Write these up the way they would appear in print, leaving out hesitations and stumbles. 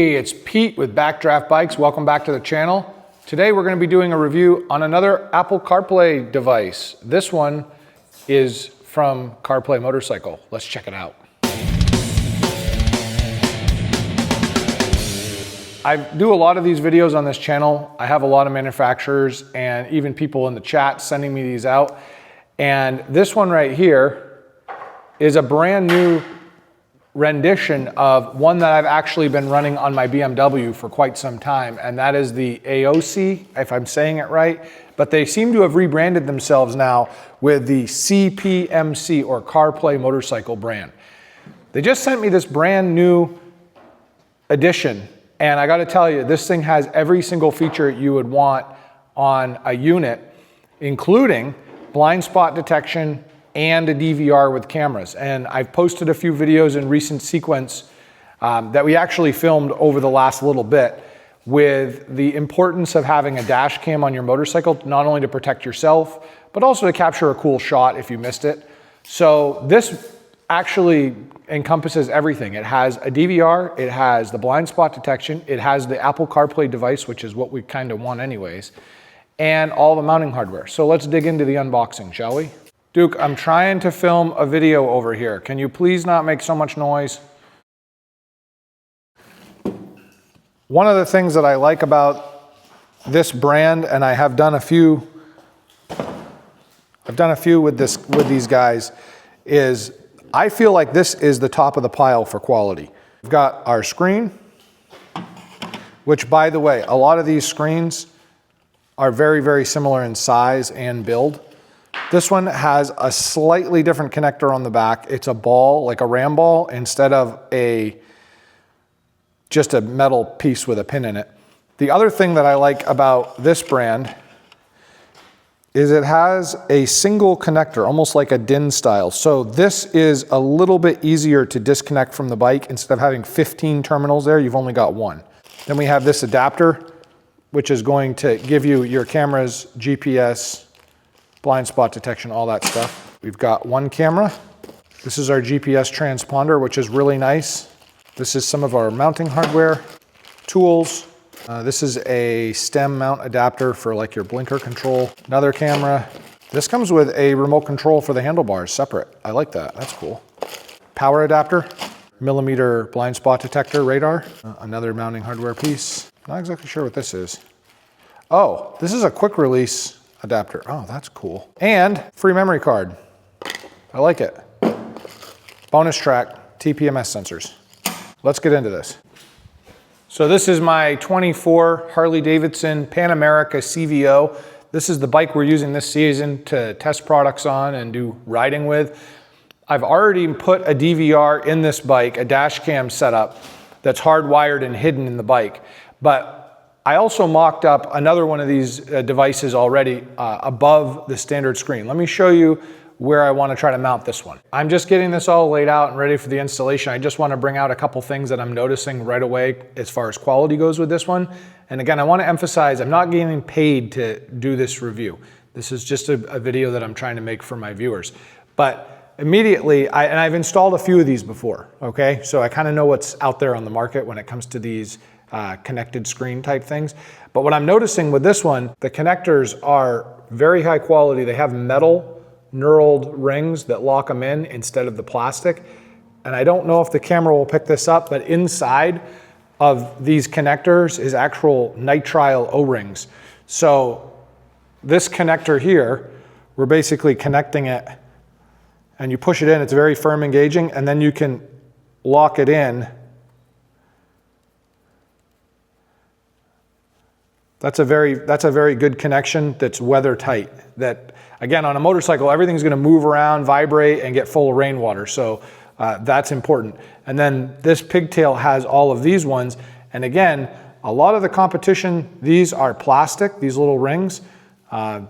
Hey, it's Pete with BackDraft Bikes. Welcome back to the channel. Today we're going to be doing a review on another Apple CarPlay device. This one is from CarPlay Motorcycle. Let's check it out. I do a lot of these videos on this channel. I have a lot of manufacturers and even people in the chat sending me these out. And this one right here is a brand new rendition of one that I've actually been running on my BMW for quite some time, and that is the AOC, if I'm saying it right, but they seem to have rebranded themselves now with the CPMC or CarPlay Motorcycle brand. They just sent me this brand new edition, and I gotta tell you, this thing has every single feature you would want on a unit, including blind spot detection and a DVR with cameras. And I've posted a few videos in recent sequence that we actually filmed over the last little bit with the importance of having a dash cam on your motorcycle, not only to protect yourself, but also to capture a cool shot if you missed it. So this actually encompasses everything. It has a DVR, it has the blind spot detection, it has the Apple CarPlay device, which is what we kind of want anyways, and all the mounting hardware. So let's dig into the unboxing, shall we? Duke, I'm trying to film a video over here. Can you please not make so much noise? One of the things that I like about this brand, and I have done a few, with these guys, is I feel like this is the top of the pile for quality. We've got our screen, which, by the way, a lot of these screens are very, very similar in size and build. This one has a slightly different connector on the back. It's a ball, like a ram ball, instead of just a metal piece with a pin in it. The other thing that I like about this brand is it has a single connector, almost like a DIN style. So this is a little bit easier to disconnect from the bike. Instead of having 15 terminals there, you've only got one. Then we have this adapter, which is going to give you your cameras, GPS, blind spot detection, all that stuff. We've got one camera. This is our GPS transponder, which is really nice. This is some of our mounting hardware, tools. This is a stem mount adapter for like your blinker control. Another camera. This comes with a remote control for the handlebars, separate. I like that, that's cool. Power adapter, millimeter blind spot detector radar. Another mounting hardware piece. Not exactly sure what this is. Oh, this is a quick release adapter. Oh, that's cool. And free memory card. I like it. Bonus track, TPMS sensors. Let's get into this. So this is my 24 Harley-Davidson Pan America CVO. This is the bike we're using this season to test products on and do riding with. I've already put a DVR in this bike, a dash cam setup that's hardwired and hidden in the bike. But I also mocked up another one of these devices already above the standard screen. Let me show you where I want to try to mount this one. I'm just getting this all laid out and ready for the installation. I just want to bring out a couple things that I'm noticing right away as far as quality goes with this one. And again, I want to emphasize, I'm not getting paid to do this review. This is just a video that I'm trying to make for my viewers. But immediately, and I've installed a few of these before, okay? So I kind of know what's out there on the market when it comes to these connected screen type things. But what I'm noticing with this one, the connectors are very high quality. They have metal knurled rings that lock them in instead of the plastic. And I don't know if the camera will pick this up, but inside of these connectors is actual nitrile O-rings. So this connector here, we're basically connecting it and you push it in, it's very firm engaging, and then you can lock it in. That's a very good connection that's weather tight. That, again, on a motorcycle, everything's gonna move around, vibrate, and get full of rainwater. So that's important. And then this pigtail has all of these ones. And again, a lot of the competition, these are plastic, these little rings.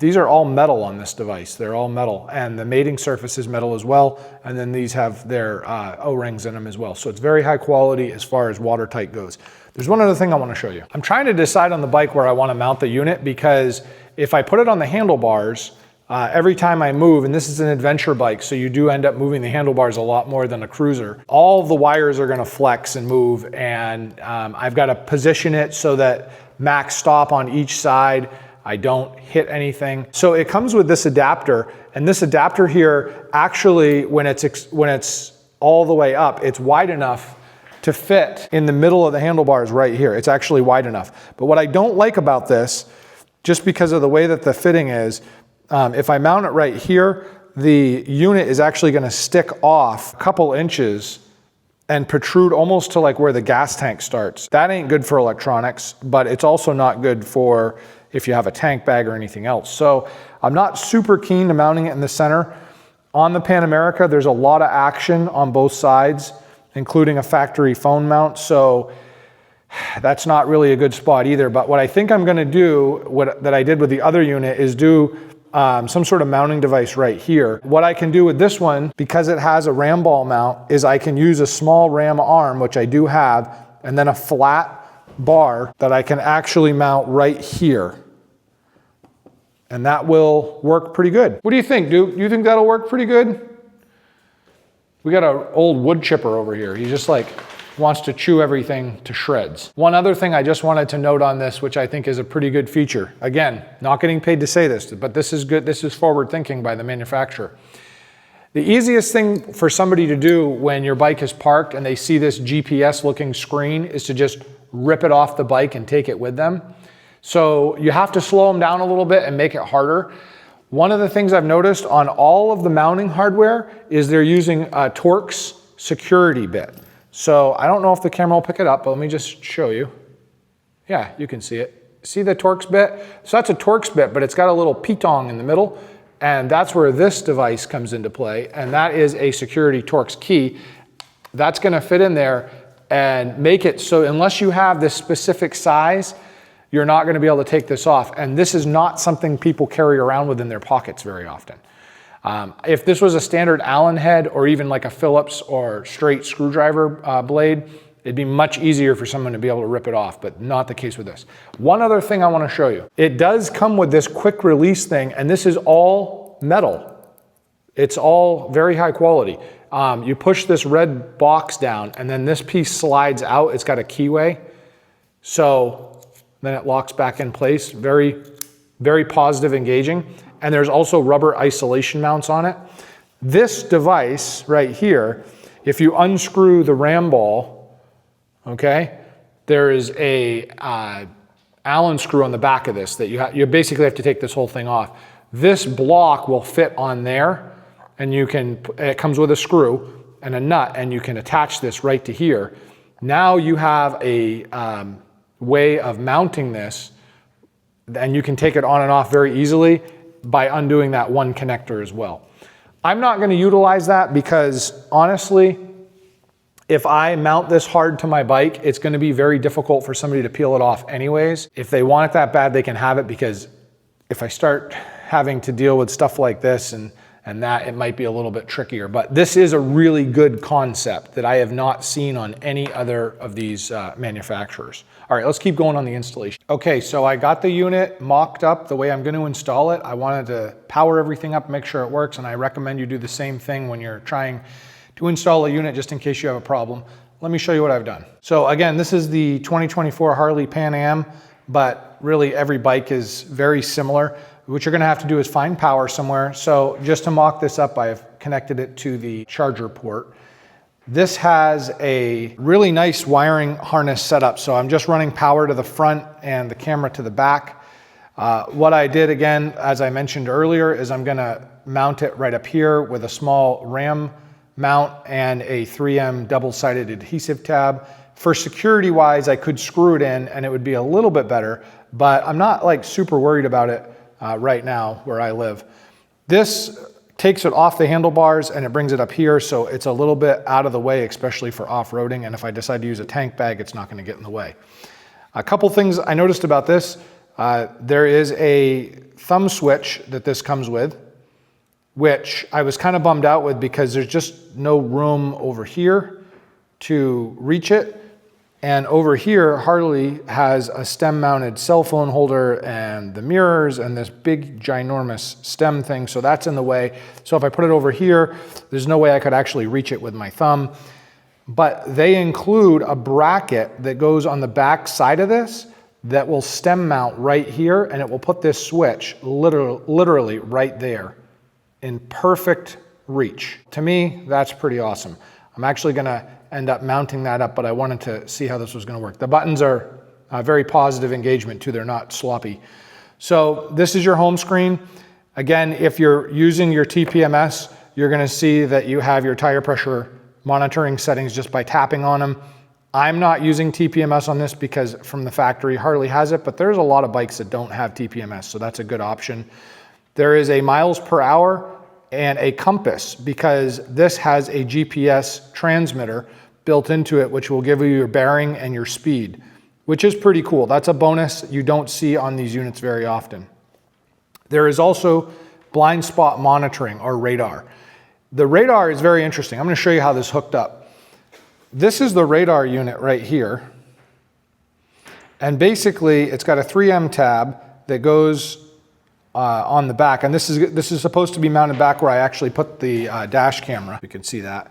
These are all metal on this device. They're all metal. And the mating surface is metal as well. And then these have their O-rings in them as well. So it's very high quality as far as watertight goes. There's one other thing I want to show you. I'm trying to decide on the bike where I want to mount the unit, because if I put it on the handlebars, every time I move, and this is an adventure bike, so you do end up moving the handlebars a lot more than a cruiser, all of the wires are gonna flex and move, and I've gotta position it so that max stop on each side, I don't hit anything. So it comes with this adapter, and this adapter here, actually, when it's all the way up, it's wide enough to fit in the middle of the handlebars right here. It's actually wide enough. But what I don't like about this, just because of the way that the fitting is, if I mount it right here, the unit is actually gonna stick off a couple inches and protrude almost to like where the gas tank starts. That ain't good for electronics, but it's also not good for if you have a tank bag or anything else. So I'm not super keen to mounting it in the center. On the Pan America, there's a lot of action on both sides, including a factory phone mount. So that's not really a good spot either. But what I think I'm gonna do, that I did with the other unit, is do some sort of mounting device right here. What I can do with this one, because it has a ram ball mount, is I can use a small ram arm, which I do have, and then a flat bar that I can actually mount right here. And that will work pretty good. What do you think, Duke? You think that'll work pretty good? We got an old wood chipper over here. He just like wants to chew everything to shreds. One other thing I just wanted to note on this, which I think is a pretty good feature. Again, not getting paid to say this, but this is good. This is forward thinking by the manufacturer. The easiest thing for somebody to do when your bike is parked and they see this GPS looking screen is to just rip it off the bike and take it with them. So you have to slow them down a little bit and make it harder. One of the things I've noticed on all of the mounting hardware is they're using a Torx security bit. So I don't know if the camera will pick it up, but let me just show you. Yeah, you can see it. See the Torx bit? So that's a Torx bit, but it's got a little pitong in the middle, and that's where this device comes into play, and that is a security Torx key. That's gonna fit in there and make it so unless you have this specific size, you're not gonna be able to take this off. And this is not something people carry around within their pockets very often. If this was a standard Allen head or even like a Phillips or straight screwdriver blade, it'd be much easier for someone to be able to rip it off, but not the case with this. One other thing I want to show you. It does come with this quick release thing, and this is all metal. It's all very high quality. You push this red box down and then this piece slides out. It's got a keyway. So then it locks back in place. Very, very positive engaging. And there's also rubber isolation mounts on it. This device right here, if you unscrew the ram ball, okay, there is a Allen screw on the back of this that you basically have to take this whole thing off. This block will fit on there, and it comes with a screw and a nut, and you can attach this right to here. Now you have a way of mounting this, and you can take it on and off very easily by undoing that one connector as well. I'm not going to utilize that because honestly, if I mount this hard to my bike, it's going to be very difficult for somebody to peel it off anyways. If they want it that bad, they can have it, because if I start having to deal with stuff like this and that, it might be a little bit trickier. But this is a really good concept that I have not seen on any other of these manufacturers. All right, let's keep going on the installation. Okay, so I got the unit mocked up the way I'm going to install it. I wanted to power everything up, make sure it works, and I recommend you do the same thing when you're trying to install a unit, just in case you have a problem. Let me show you what I've done. So again, this is the 2024 Harley Pan Am, but really every bike is very similar. What you're gonna have to do is find power somewhere. So just to mock this up, I've connected it to the charger port. This has a really nice wiring harness setup. So I'm just running power to the front and the camera to the back. What I did, again, as I mentioned earlier, is I'm gonna mount it right up here with a small ram mount and a 3M double-sided adhesive tab. For security wise, I could screw it in and it would be a little bit better, but I'm not like super worried about it right now where I live. This takes it off the handlebars and it brings it up here, so it's a little bit out of the way, especially for off-roading, and if I decide to use a tank bag, it's not going to get in the way. A couple things I noticed about this. There is a thumb switch that this comes with, which I was kind of bummed out with because there's just no room over here to reach it. And over here, Harley has a stem-mounted cell phone holder and the mirrors and this big, ginormous stem thing. So that's in the way. So if I put it over here, there's no way I could actually reach it with my thumb. But they include a bracket that goes on the back side of this that will stem mount right here, and it will put this switch literally right there in perfect reach. To me, that's pretty awesome. I'm actually gonna end up mounting that up, but I wanted to see how this was gonna work. The buttons are very positive engagement too, they're not sloppy. So this is your home screen. Again, if you're using your TPMS, you're gonna see that you have your tire pressure monitoring settings just by tapping on them. I'm not using TPMS on this because from the factory, Harley has it, but there's a lot of bikes that don't have TPMS, so that's a good option. There is a miles per hour and a compass because this has a GPS transmitter built into it, which will give you your bearing and your speed, which is pretty cool. That's a bonus you don't see on these units very often. There is also blind spot monitoring or radar. The radar is very interesting. I'm going to show you how this hooked up. This is the radar unit right here. And basically it's got a 3M tab that goes on the back. And this is supposed to be mounted back where I actually put the dash camera. You can see that.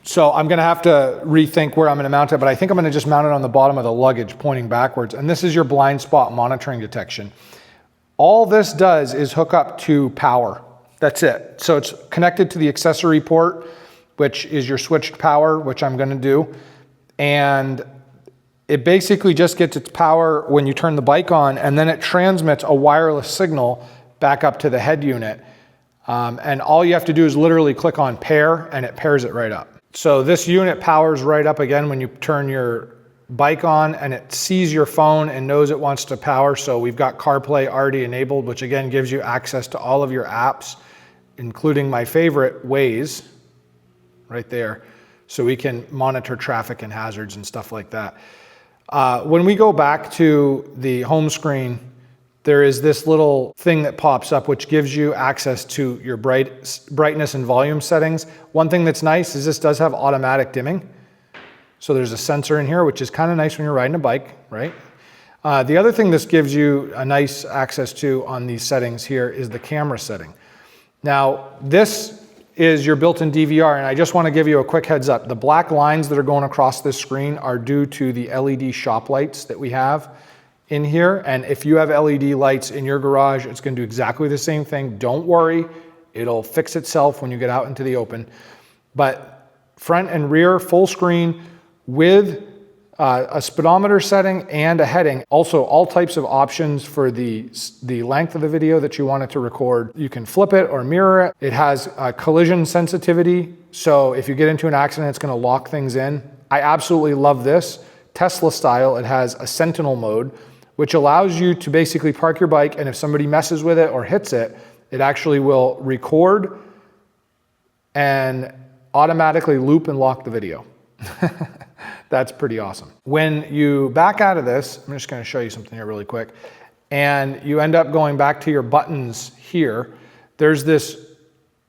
So I'm going to have to rethink where I'm going to mount it, but I think I'm going to just mount it on the bottom of the luggage pointing backwards. And this is your blind spot monitoring detection. All this does is hook up to power. That's it. So it's connected to the accessory port, which is your switched power, which I'm going to do. And it basically just gets its power when you turn the bike on, and then it transmits a wireless signal back up to the head unit. And all you have to do is literally click on pair and it pairs it right up. So this unit powers right up again when you turn your bike on, and it sees your phone and knows it wants to power. So we've got CarPlay already enabled, which again gives you access to all of your apps, including my favorite, Waze, right there. So we can monitor traffic and hazards and stuff like that. When we go back to the home screen, there is this little thing that pops up which gives you access to your brightness and volume settings. One thing that's nice is this does have automatic dimming. So there's a sensor in here, which is kind of nice when you're riding a bike, right? The other thing this gives you a nice access to on these settings here is the camera setting. Now, this is your built-in DVR, and I just want to give you a quick heads up. The black lines that are going across this screen are due to the LED shop lights that we have in here. And if you have LED lights in your garage, it's going to do exactly the same thing. Don't worry, it'll fix itself when you get out into the open. But front and rear, full screen with a speedometer setting and a heading. Also, all types of options for the length of the video that you want it to record. You can flip it or mirror it. It has collision sensitivity. So if you get into an accident, it's going to lock things in. I absolutely love this. Tesla style, it has a sentinel mode, which allows you to basically park your bike, and if somebody messes with it or hits it, it actually will record and automatically loop and lock the video. That's pretty awesome. When you back out of this, I'm just going to show you something here really quick, and you end up going back to your buttons here, there's this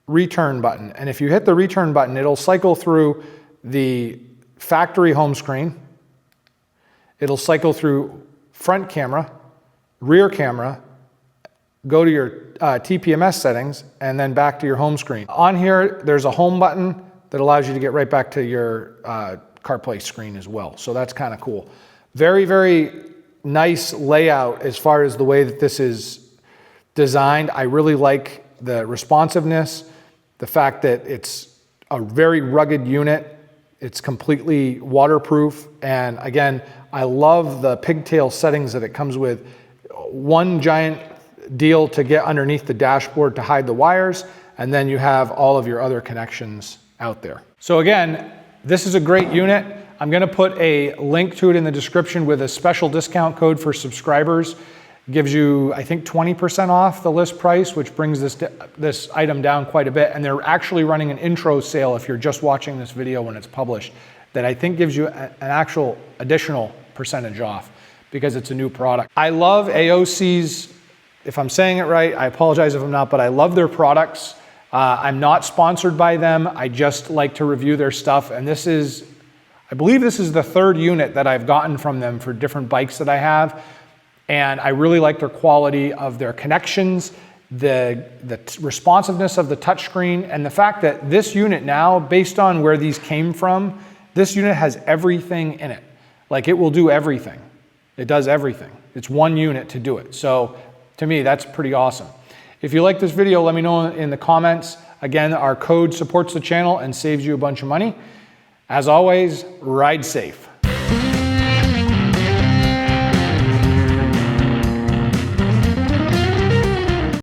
return button. And if you hit the return button, it'll cycle through the factory home screen. It'll cycle through front camera, rear camera, go to your TPMS settings, and then back to your home screen. On here, there's a home button that allows you to get right back to your CarPlay screen as well. So that's kind of cool. Very, very nice layout as far as the way that this is designed. I really like the responsiveness, the fact that it's a very rugged unit. It's completely waterproof. And again, I love the pigtail settings that it comes with. One giant deal to get underneath the dashboard to hide the wires, and then you have all of your other connections out there. So again, this is a great unit. I'm going to put a link to it in the description with a special discount code for subscribers. It gives you, I think, 20% off the list price, which brings this item down quite a bit. And they're actually running an intro sale if you're just watching this video when it's published, that I think gives you an actual additional percentage off because it's a new product. I love AOC's, if I'm saying it right, I apologize if I'm not, but I love their products. I'm not sponsored by them. I just like to review their stuff. And this is, I believe this is the third unit that I've gotten from them for different bikes that I have. And I really like their quality of their connections, the responsiveness of the touchscreen, and the fact that this unit now, based on where these came from, this unit has everything in it. Like, it will do everything. It does everything. It's one unit to do it. So to me, that's pretty awesome. If you like this video, let me know in the comments. Again, our code supports the channel and saves you a bunch of money. As always, ride safe.